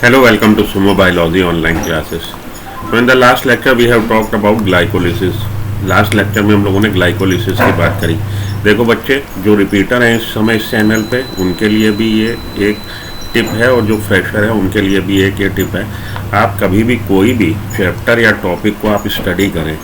Hello, welcome to Sumo Biology online classes. So in the last lecture we have talked about glycolysis. Last lecture में हम लोगों ने glycolysis की बात करी। देखो बच्चे, जो रिपीटर हैं इस समय इस चैनल पे, उनके लिए भी ये एक टिप है और जो फ्रेशर है उनके लिए भी एक ये टिप है। आप कभी भी कोई भी चैप्टर या टॉपिक को आप स्टडी करें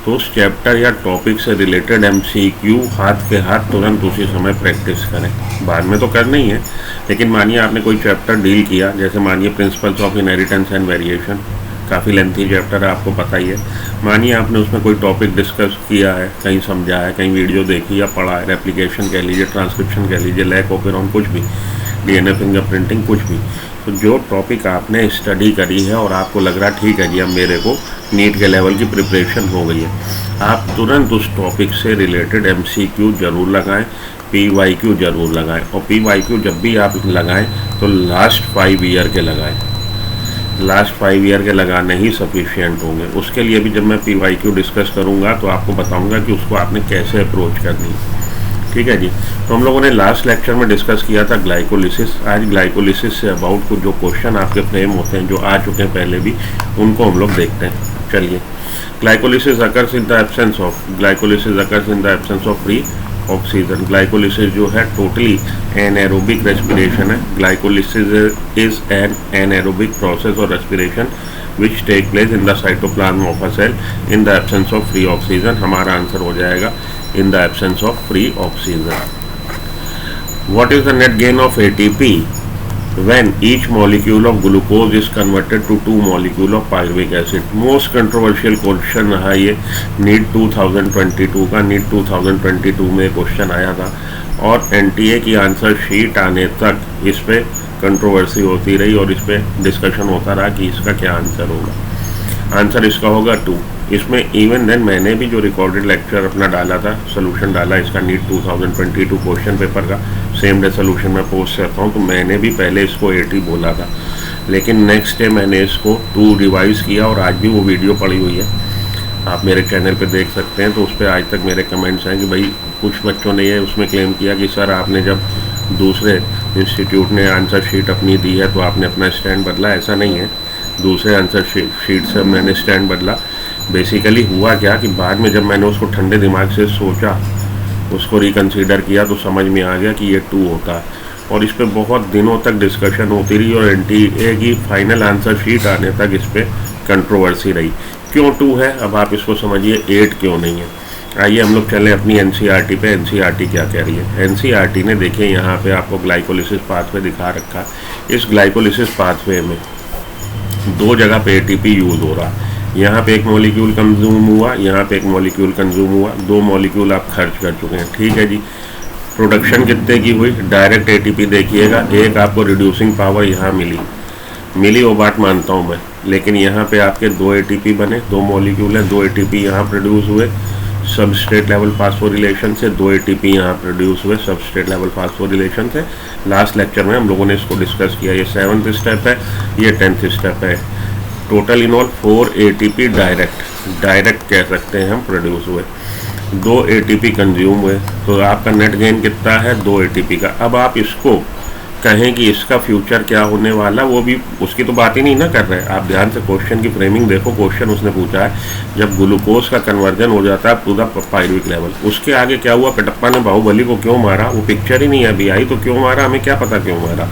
तो उस चैप्टर या टॉपिक से रिलेटेड एमसीक्यू हाथ के हाथ तुरंत उसी समय प्रैक्टिस करें। बाद में तो करना ही है, लेकिन मानिए आपने कोई चैप्टर डील किया, जैसे मानिए principles of inheritance and variation, काफ़ी लेंथी चैप्टर है, आपको पता ही है। मानिए आपने उसमें कोई टॉपिक डिस्कस किया है, कहीं समझा है, कहीं वीडियो देखी या पढ़ा है, रेप्लिकेशन कह लीजिए, ट्रांसक्रिप्शन कह लीजिए, लैक ऑपेरॉन, कुछ भी, डीएनए फिंगरप्रिंटिंग, कुछ भी। तो जो टॉपिक आपने स्टडी करी है और आपको लग रहा ठीक है जी अब मेरे को नीट के लेवल की प्रिपरेशन हो गई है, आप तुरंत उस टॉपिक से रिलेटेड एमसीक्यू ज़रूर लगाएं, पीवाईक्यू ज़रूर लगाएं। और पीवाईक्यू जब भी आप लगाएं तो लास्ट 5 ईयर के लगाएं। लास्ट 5 ईयर के लगाने ही सफिशिएंट होंगे। उसके लिए भी जब मैं पीवाईक्यू डिस्कस करूंगा तो आपको बताऊंगा कि उसको आपने कैसे अप्रोच करनी है। ठीक है जी। तो हम लोगों ने लास्ट लेक्चर में डिस्कस किया था ग्लाइकोलिसिस। आज ग्लाइकोलिसिस से अबाउट कुछ जो क्वेश्चन आपके फ्रेम होते हैं, जो आ चुके हैं पहले भी, उनको हम लोग देखते हैं। चलिए, glycolysis occurs in the absence of free oxygen. Glycolysis जो है टोटली एनारोबिक रेस्पिरेशन है। Glycolysis is an anaerobic process और respiration which take place in the cytoplasm of a cell in the absence of free oxygen. हमारा answer हो जाएगा in the absence of free oxygen. What is the net gain of ATP when each molecule of glucose is converted to 2 molecule of pyruvic acid? Most controversial question रहा ये, NEET 2022 का। NEET 2022 में question आया था और NTA की answer sheet आने तक इस पे कंट्रोवर्सी होती रही और इस पे डिस्कशन होता रहा कि इसका क्या आंसर होगा। आंसर इसका होगा 2। इसमें इवन देन मैंने भी जो रिकॉर्डेड लेक्चर अपना डाला था, सोल्यूशन डाला इसका नीट 2022 क्वेश्चन पेपर का, सेम डे सोल्यूशन में पोस्ट करता हूँ, तो मैंने भी पहले इसको 80 बोला था, लेकिन नेक्स्ट डे मैंने इसको 2 रिवाइज़ किया और आज भी वो वीडियो पड़ी हुई है, आप मेरे चैनल पे देख सकते हैं। तो उस पर आज तक मेरे कमेंट्स हैं कि भाई कुछ बच्चों ने ये उसमें क्लेम किया कि सर आपने जब दूसरे इंस्टीट्यूट ने आंसर शीट अपनी दी है तो आपने अपना स्टैंड बदला। ऐसा नहीं है, दूसरे आंसर शीट से मैंने स्टैंड बदला। बेसिकली हुआ क्या कि बाद में जब मैंने उसको ठंडे दिमाग से सोचा, उसको रिकन्सिडर किया, तो समझ में आ गया कि ये 2 होता है। और इस पे बहुत दिनों तक डिस्कशन होती रही और एनटीए की फाइनल आंसर शीट आने तक इस पे कंट्रोवर्सी रही। क्यों 2 है, अब आप इसको समझिए 8 क्यों नहीं है। आइए हम लोग चलें अपनी एनसीईआरटी पे। एनसीईआरटी क्या कह रही है? एनसीईआरटी ने देखिए यहाँ पे आपको ग्लाइकोलिसिस पाथवे दिखा रखा। इस ग्लाइकोलिसिस पाथवे में 2 जगह पे एटीपी यूज़ हो रहा है। यहाँ पे एक मॉलिक्यूल कंज्यूम हुआ, यहाँ पे एक मॉलिक्यूल कंज्यूम हुआ, 2 मॉलिक्यूल आप खर्च कर चुके हैं। ठीक है जी। प्रोडक्शन कितने की हुई? डायरेक्ट एटीपी देखिएगा, एक आपको रिड्यूसिंग पावर यहाँ मिली वो बात मानता हूँ मैं, लेकिन यहाँ पे आपके 2 एटीपी बने, 2 मॉलिक्यूल हैं, 2 एटीपी यहाँ प्रोड्यूस हुए सबस्ट्रेट लेवल फास्फोरिलेशन से, 2 एटीपी यहाँ प्रोड्यूस हुए सबस्ट्रेट लेवल फास्फोरिलेशन से। लास्ट लेक्चर में हम लोगों ने इसको डिस्कस किया। ये 7th स्टेप है, ये 10th स्टेप है। Total in all 4 ATP direct कह सकते हैं हम प्रोड्यूस हुए, 2 एटीपी कंज्यूम हुए। तो आपका नेट गेन कितना है? 2 एटीपी का। अब आप इसको कहें कि इसका फ्यूचर क्या होने वाला, वो भी उसकी तो बात ही नहीं ना कर रहे हैं। आप ध्यान से क्वेश्चन की फ्रेमिंग देखो। क्वेश्चन उसने पूछा है जब ग्लूकोज का कन्वर्जन हो जाता है टू द पायरुविक लेवल, उसके आगे क्या हुआ? कटप्पा ने बाहुबली को क्यों मारा? वो पिक्चर ही नहीं अभी आई, तो क्यों मारा हमें क्या पता क्यों मारा।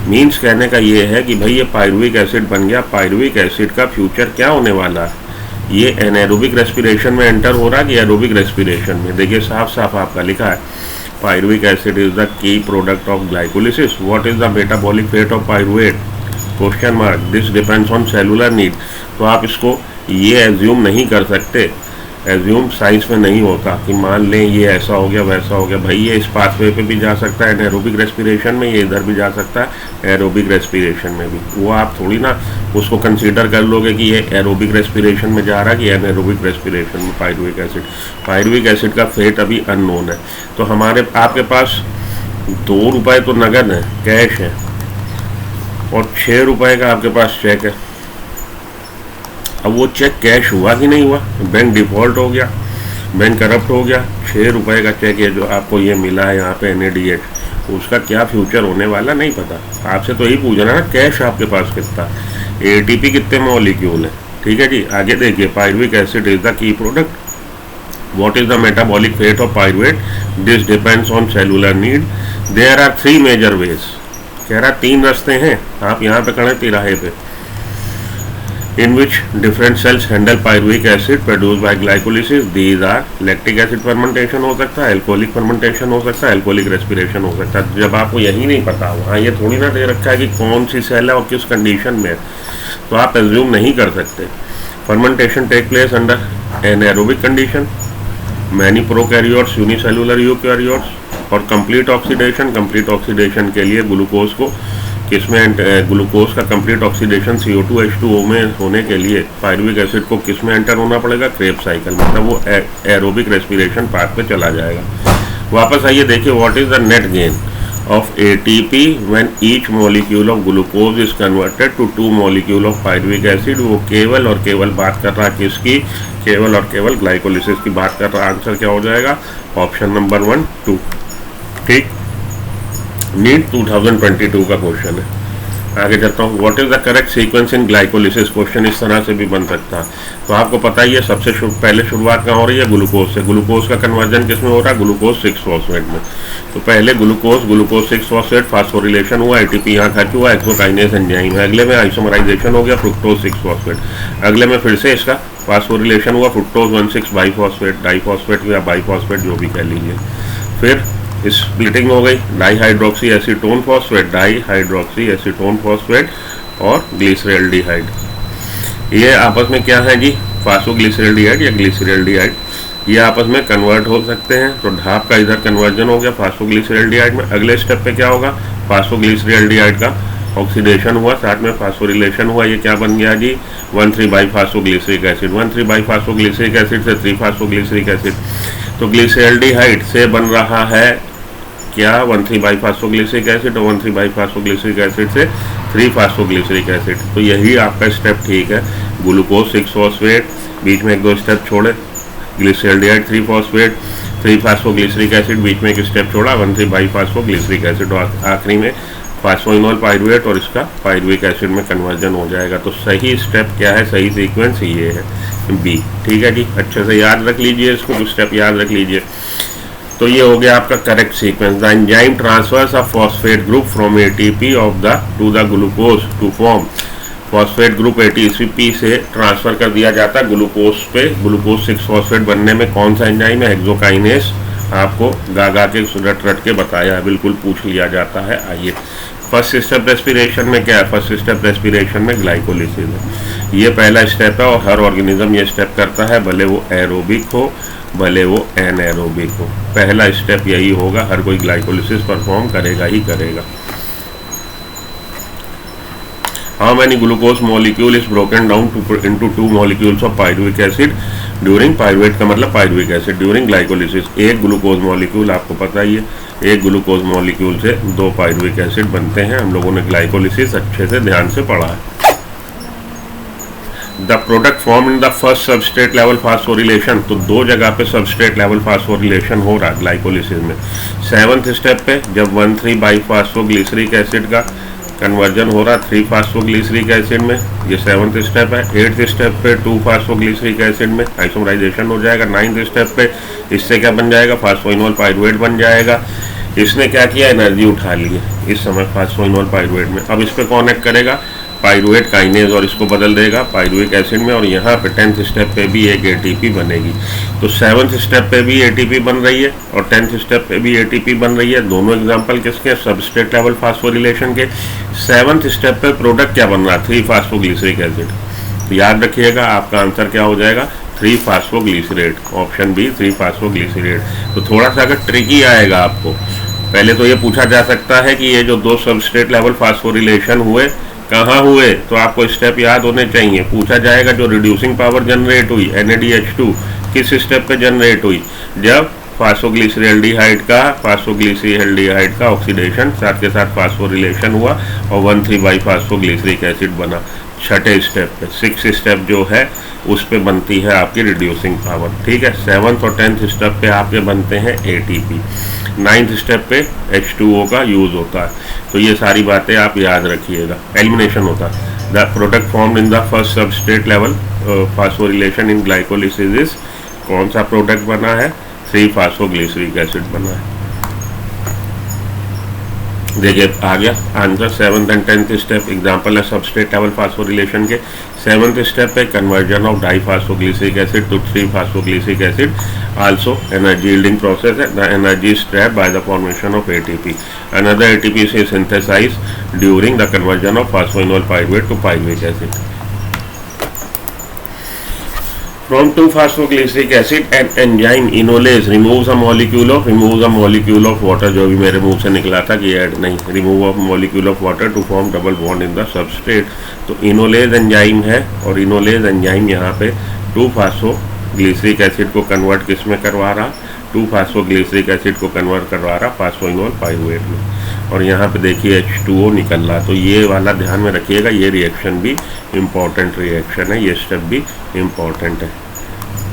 मीन्स कहने का ये है कि भाई ये पायरुविक एसिड बन गया। पायरुविक एसिड का फ्यूचर क्या होने वाला है? ये एनारोबिक रेस्पिरेशन में एंटर हो रहा है कि एरोबिक रेस्पिरेशन में? देखिए साफ साफ आपका लिखा है, pyruvic acid is the key product of glycolysis. What is the metabolic fate of pyruvate? Question mark. This depends on cellular need. तो आप इसको ये एज्यूम नहीं कर सकते, एज्यूम साइंस में नहीं होता कि मान लें ये ऐसा हो गया वैसा हो गया। भाई ये इस पाथवे पे भी जा सकता है एनारोबिक रेस्पिरेशन में, ये इधर भी जा सकता है एरोबिक रेस्पिरेशन में भी। वो आप थोड़ी ना उसको कंसीडर कर लोगे कि ये एरोबिक रेस्पिरेशन में जा रहा है कि एनारोबिक रेस्पिरेशन में। पायरुविक एसिड का फेट अभी अननोन है। तो हमारे आपके पास 2 रुपये तो नगद है, कैश है, और 6 रुपये का आपके पास चेक है। अब वो चेक कैश हुआ कि नहीं हुआ? बैंक डिफ़ॉल्ट हो गया, बैंक करप्ट हो गया। 6 रुपये का चेक है जो आपको ये मिला है यहाँ पे NADH, उसका क्या फ्यूचर होने वाला नहीं पता। आपसे तो यही पूछना ना, कैश आपके पास कितना, एटीपी कितने मॉलिक्यूल है। ठीक है जी, आगे देखिए, pyruvic acid is the key product. What is the metabolic rate of pyruvate? This depends on cellular need. There are 3 major ways. कह रहा 3 रास्ते हैं, आप यहाँ पे खड़े तिराहे पे, in which different cells handle pyruvic acid produced by glycolysis. These are lactic acid fermentation हो सकता है, alcoholic fermentation हो सकता है, alcoholic respiration हो सकता है। जब आपको यही नहीं पता, वहाँ ये थोड़ी ना दे रखा है कि कौन सी सेल है और किस कंडीशन में है, तो आप एज्यूम नहीं कर सकते। Fermentation take place under anaerobic condition, many prokaryotes, unicellular eukaryotes और कंप्लीट ऑक्सीडेशन। कंप्लीट ऑक्सीडेशन के लिए ग्लूकोज को किसमें, ग्लूकोज का कंप्लीट ऑक्सीडेशन CO2H2O में होने के लिए पायरुविक एसिड को किसमें एंटर होना पड़ेगा, क्रेब्स साइकिल, मतलब वो एरोबिक रेस्पिरेशन पार्ट पे चला जाएगा। वापस आइए, देखिए, what is the net gain of ATP when each molecule of glucose is converted to 2 molecule of pyruvic acid। वो केवल और केवल बात कर रहा है किसकी, केवल और केवल ग्लाइकोलिसिस की बात कर रहा है। आंसर क्या हो जाएगा, ऑप्शन नंबर 1, 2। ठीक, नीट 2022 का क्वेश्चन है। आगे चलता हूँ, what is the correct sequence in glycolysis, question इस तरह से भी बन सकता है। तो आपको पता ही है, सबसे पहले शुरुआत कहाँ हो रही है, ग्लूकोज से। ग्लूकोज का कन्वर्जन किस में हो रहा है, ग्लूकोज 6-फॉस्फेट में। तो पहले ग्लूकोज 6-फॉस्फेट फास्फोरिलेशन हुआ, एटीपी यहाँ खर्च हुआ, एक्सोकाइनेज एंजाइम है। अगले में आइसोमराइजेशन हो गया, फ्रुक्टोज 6-फॉस्फेट। अगले में फिर से इसका फास्फोरिलेशन हुआ, फ्रुक्टोज 1,6-बाईफॉस्फेट, डाईफॉस्फेट या बाईफॉस्फेट जो भी कह लीजिए। फिर स्प्लिटिंग हो गई, dihydroxy acetone phosphate, dihydroxy acetone phosphate और ग्लिसरल्डिहाइड। ये आपस में क्या है जी, फास्फोग्लिसरल्डिहाइड या ग्लिसरल्डिहाइड, ये आपस में कन्वर्ट हो सकते हैं। तो ढाप का इधर कन्वर्जन हो गया फास्फोग्लिसरल्डिहाइड में। अगले स्टेप पे क्या होगा, फास्फोग्लिसरल्डिहाइड का ऑक्सीडेशन हुआ, साथ में फास्फोरिलेशन हुआ। ये क्या बन गया जी, 1,3-बाईफॉस्फोग्लिसरिक एसिड। 1,3-बाईफॉस्फोग्लिसरिक एसिड से 3-फास्फोग्लिसरिक एसिड। तो ग्लिसरल्डिहाइड से बन रहा है क्या, 1,3-बाईफॉस्फोग्लिसरिक एसिड, और 1,3-बाईफॉस्फोग्लिसरिक एसिड से 3-फास्फोग्लिसरिक एसिड। तो यही आपका स्टेप ठीक है। ग्लूकोज 6-फॉस्फेट, बीच में 1-2 स्टेप छोड़े, ग्लिसरल्डिहाइड 3-फॉस्फेट, 3-फास्फोग्लिसरिक एसिड, बीच में एक स्टेप छोड़ा, 1,3-बाईफॉस्फोग्लिसरिक एसिड, और आखिरी में फास्फोइनोल पायरुवेट और इसका पायरुविक एसिड में कन्वर्जन हो जाएगा। तो सही स्टेप क्या है, सही सीक्वेंस ये है, बी। ठीक है जी, अच्छे से याद रख लीजिए इसको, कुछ स्टेप याद रख लीजिए। तो ये हो गया आपका correct sequence. The enzyme transfers a phosphate group from ATP of the to the glucose to form. Phosphate group ATP से ट्रांसफर कर दिया जाता है ग्लूकोज पे। ग्लूकोज 6-फॉस्फेट बनने में कौन सा एंजाइम है, हेक्सोकाइनेस। आपको गा के रट के बताया है, बिल्कुल पूछ लिया जाता है। आइए, फर्स्ट स्टेप रेस्पिरेशन में क्या है, फर्स्ट स्टेप रेस्पिरेशन में ग्लाइकोलिसिस है। ये पहला स्टेप है और हर ऑर्गेनिज्म ये स्टेप करता है, भले वो एरोबिक हो भले वो एनएरोबिक हो। पहला स्टेप यही होगा, हर कोई ग्लाइकोलिसिस परफॉर्म करेगा ही करेगा। How many glucose molecule is broken down into 2 molecules of pyruvic acid during pyruvate का मतलब pyruvic acid during glycolysis। एक ग्लूकोज मॉलिक्यूल, आपको पता ही है, एक ग्लूकोज मॉलिक्यूल से 2 पायरुविक एसिड बनते हैं। हम लोगों ने ग्लाइकोलिसिस अच्छे से ध्यान से पढ़ा है। The product form in the first substrate level phosphorylation. तो 2 जगह पे सबस्ट्रेट लेवल फास्फोरिलेशन हो रहा है ग्लाइकोलिसिस में। 7th स्टेप पे जब 1,3-बाईफॉस्फोग्लिसरिक एसिड का कन्वर्जन हो रहा 3-फास्फोग्लिसरिक एसिड में, ये 7th स्टेप है। 8th स्टेप पे 2-फास्फोग्लिसरिक एसिड में आइसोमराइजेशन हो जाएगा। 9th स्टेप पे इससे क्या बन जाएगा, फास्फोइनोल पायरुवेट बन जाएगा। इसने क्या किया, एनर्जी उठा ली है इस समय फास्फोइनोल पायरुवेट में। अब इस पे कनेक्ट करेगा पायरुवेट काइनेज और इसको बदल देगा पायरुविक एसिड में, और यहाँ पे 10th स्टेप पे भी एक एटीपी बनेगी। तो 7th स्टेप पे भी एटीपी बन रही है और 10th स्टेप पे भी एटीपी बन रही है। दोनों एग्जांपल किसके, सबस्ट्रेट लेवल फास्फोरिलेशन के। 7th स्टेप पे प्रोडक्ट क्या बन रहा है, 3-फास्फोग्लिसरिक एसिड। तो याद रखिएगा आपका आंसर क्या हो जाएगा, 3-फास्फोग्लिसरेट, ऑप्शन बी 3-फास्फोग्लिसरेट। तो थोड़ा सा अगर ट्रिकी आएगा आपको, पहले तो ये पूछा जा सकता है कि ये जो 2 सबस्ट्रेट लेवल फास्फोरिलेशन हुए कहाँ हुए, तो आपको स्टेप याद होने चाहिए। पूछा जाएगा जो रिड्यूसिंग पावर जनरेट हुई NADH2 किस स्टेप पे जनरेट हुई, जब फास्फोग्लिसरल्डिहाइड का ऑक्सीडेशन साथ के साथ फास्फोरिलेशन हुआ और 1,3-बाईफॉस्फोग्लिसरिक एसिड बना। छठे स्टेप पे। 6th स्टेप जो है उस पे बनती है आपकी रिड्यूसिंग पावर, ठीक है। 7th और 10th स्टेप पे आपके बनते हैं ATP। 9th स्टेप पे H2O का यूज़ होता है। तो ये सारी बातें आप याद रखिएगा। एलिमिनेशन होता है। The product formed in the first substrate level phosphorylation in glycolysis is, कौन सा प्रोडक्ट बना है? 3-फॉस्फोग्लिसरिक एसिड बना है। देखिए आ गया answer. 7th and 10th step example है सबस्ट्रेट लेवल फास्फोरिलेशन के। 7th स्टेप पे conversion of diphosphoglyceric acid to three phosphoglyceric acid, also energy yielding process है। The energy is trapped by the formation of ATP। Another ATP is synthesized during the conversion of phosphoenol pyruvate to pyruvic acid. From 2-phosphoglyceric acid, an enzyme enolase removes a molecule of water, जो भी मेरे मुंह से निकला था कि add नहीं, remove a molecule of water to form double bond in the substrate। तो enolase एंजाइम है और enolase एंजाइम यहाँ पे 2-phosphoglyceric एसिड को कन्वर्ट किस में करवा रहा? 2-phosphoglyceric एसिड को कन्वर्ट करवा रहा फास्फोइनोल पाइरुवेट में। और यहाँ पे देखिए H2O निकल रहा। तो ये वाला ध्यान में रखिएगा, ये रिएक्शन भी इम्पॉर्टेंट रिएक्शन है, ये स्टेप भी इम्पॉर्टेंट है,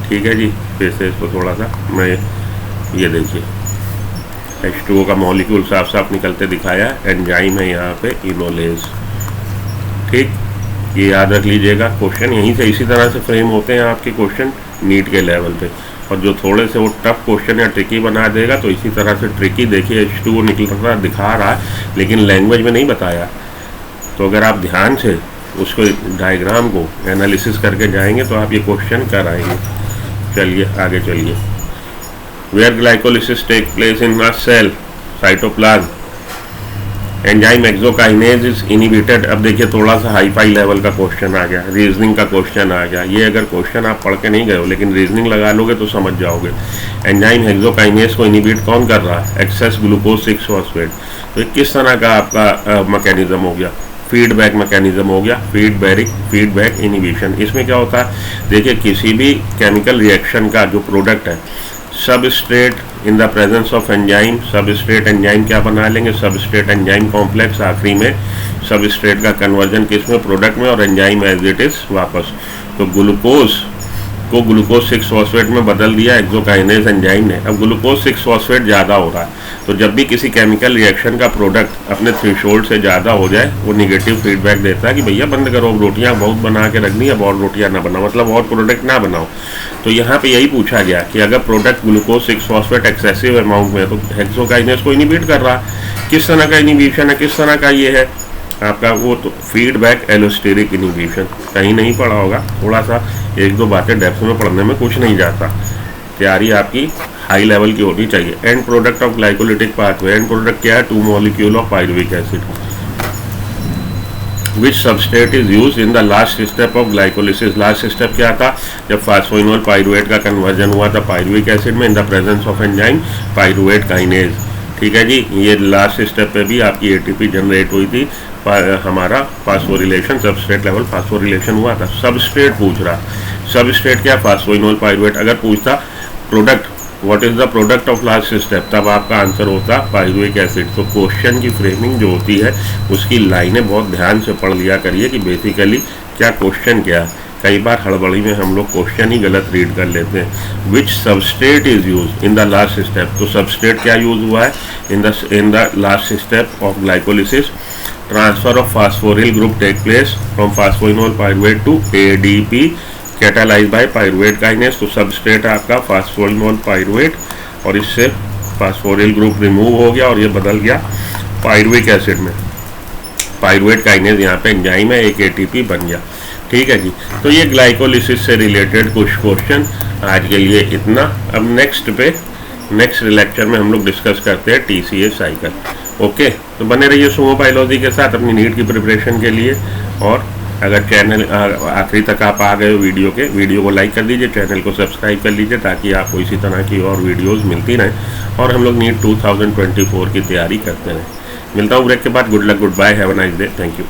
ठीक है जी। फिर से इसको थोड़ा सा मैं, ये देखिए H2O का मॉलिक्यूल साफ साफ निकलते दिखाया। एंजाइम है यहाँ पे इनोलेज, ठीक। ये याद रख लीजिएगा। क्वेश्चन यहीं से इसी तरह से फ्रेम होते हैं आपके क्वेश्चन नीट के लेवल पे। और जो थोड़े से वो टफ क्वेश्चन या ट्रिकी बना देगा तो इसी तरह से ट्रिकी, देखिए H2O निकल रहा दिखा रहा है लेकिन लैंग्वेज में नहीं बताया। तो अगर आप ध्यान से उसको डायग्राम को एनालिसिस करके जाएंगे तो आप ये क्वेश्चन कर आएंगे। चलिए आगे चलिए। Where glycolysis take place in a cell, cytoplasm, enzyme hexokinase is inhibited. अब देखिए थोड़ा सा हाई फाई लेवल का क्वेश्चन आ गया, रीजनिंग का क्वेश्चन आ गया। ये अगर क्वेश्चन आप पढ़ के नहीं गए हो लेकिन रीजनिंग लगा लोगे तो समझ जाओगे। एंजाइम एक्सोकाइनेज को इनिबिट कौन कर रहा है? Excess glucose six phosphate. तो किस तरह का आपका मैकेनिज्म हो गया? फीडबैक मैकेनिज्म हो गया, फीडबैक इनिबिशन। इसमें क्या होता है? देखिए किसी भी केमिकल रिएक्शन का जो प्रोडक्ट है, substrate in the presence of enzyme, substrate enzyme क्या बना लेंगे? Substrate enzyme complex. आखिरी में सबस्ट्रेट का कन्वर्जन किस में? प्रोडक्ट में, और एंजाइम एज इट इज वापस। तो ग्लूकोज को ग्लूकोज 6-फॉस्फेट में बदल दिया एक्सोकाइनेज एंजाइम ने। अब ग्लूकोज 6-फॉस्फेट ज़्यादा हो रहा है। तो जब भी किसी केमिकल रिएक्शन का प्रोडक्ट अपने थ्रेशोल्ड से ज़्यादा हो जाए, वो निगेटिव फीडबैक देता है कि भैया बंद करो, अब रोटियाँ बहुत बना के रखनी, अब और रोटियाँ ना बनाओ, मतलब और प्रोडक्ट ना बनाओ। तो यहाँ पे यही पूछा गया कि अगर प्रोडक्ट ग्लूकोज 6-फॉस्फेट एक्सेसिव अमाउंट में है तो एक्सोकाइनेज को इनिबिट कर रहा है। किस तरह का इनिबिशन है, किस तरह का ये है आपका? वो तो फीडबैक एलोस्टेरिक इनिबिशन। कहीं नहीं पढ़ा होगा, थोड़ा सा 1-2 बातें डेप्थ में पढ़ने में कुछ नहीं जाता। तैयारी आपकी हाई लेवल की होनी चाहिए। And product of glycolytic pathway, and product क्या है? 2 molecule of pyruvic acid. Which substrate is use in the last step of glycolysis? Last step क्या था? जब फास्फोइनोल पाइरुवेट का कन्वर्जन हुआ था पाइरुविक एसिड में in the presence of enzyme pyruvate kinase, ठीक है जी। ये लास्ट स्टेप पे भी आपकी ATP जनरेट हुई थी, हमारा फास्फोरिलेशन, सबस्ट्रेट लेवल फास्फोरिलेशन हुआ था। सबस्ट्रेट पूछ रहा, सबस्ट्रेट क्या? Phosphoenol pyruvate. अगर पूछता product, what is the product of last step, तब आपका आंसर होता पाइरुविक एसिड। तो क्वेश्चन की फ्रेमिंग जो होती है उसकी लाइनें बहुत ध्यान से पढ़ लिया करिए कि बेसिकली क्या क्वेश्चन क्या है। कई बार हड़बड़ी में हम लोग क्वेश्चन ही गलत रीड कर लेते हैं। Which substrate is use in the last step? तो सबस्ट्रेट क्या यूज हुआ है in the last step of glycolysis? Transfer of phosphoryl group take place from phosphoenol pyruvate to ADP catalyse by pyruvate kinase. तो substrate आपका phosphoenol pyruvate और इससे फास्फोरिल group remove हो गया और ये बदल गया पाइरुविक एसिड में। पाइरुवेट काइनेज यहाँ पे एंजाइम है, एक ATP बन गया, ठीक है जी। तो ये ग्लाइकोलिसिस से रिलेटेड कुछ क्वेश्चन आज के लिए इतना। अब नेक्स्ट लेक्चर में हम लोग डिस्कस करते हैं TCA साइकिल। ओके, तो बने रहिए सुमो बायोलॉजी के साथ अपनी नीट की प्रिपरेशन के लिए। और अगर चैनल आखिरी तक आप आ गए वीडियो को लाइक कर दीजिए, चैनल को सब्सक्राइब कर लीजिए ताकि आपको इसी तरह की और वीडियोस मिलती रहें और हम लोग नीट 2024 की तैयारी करते रहें। मिलता हूँ ब्रेक के बाद। Good luck, goodbye, have a nice day, thank you.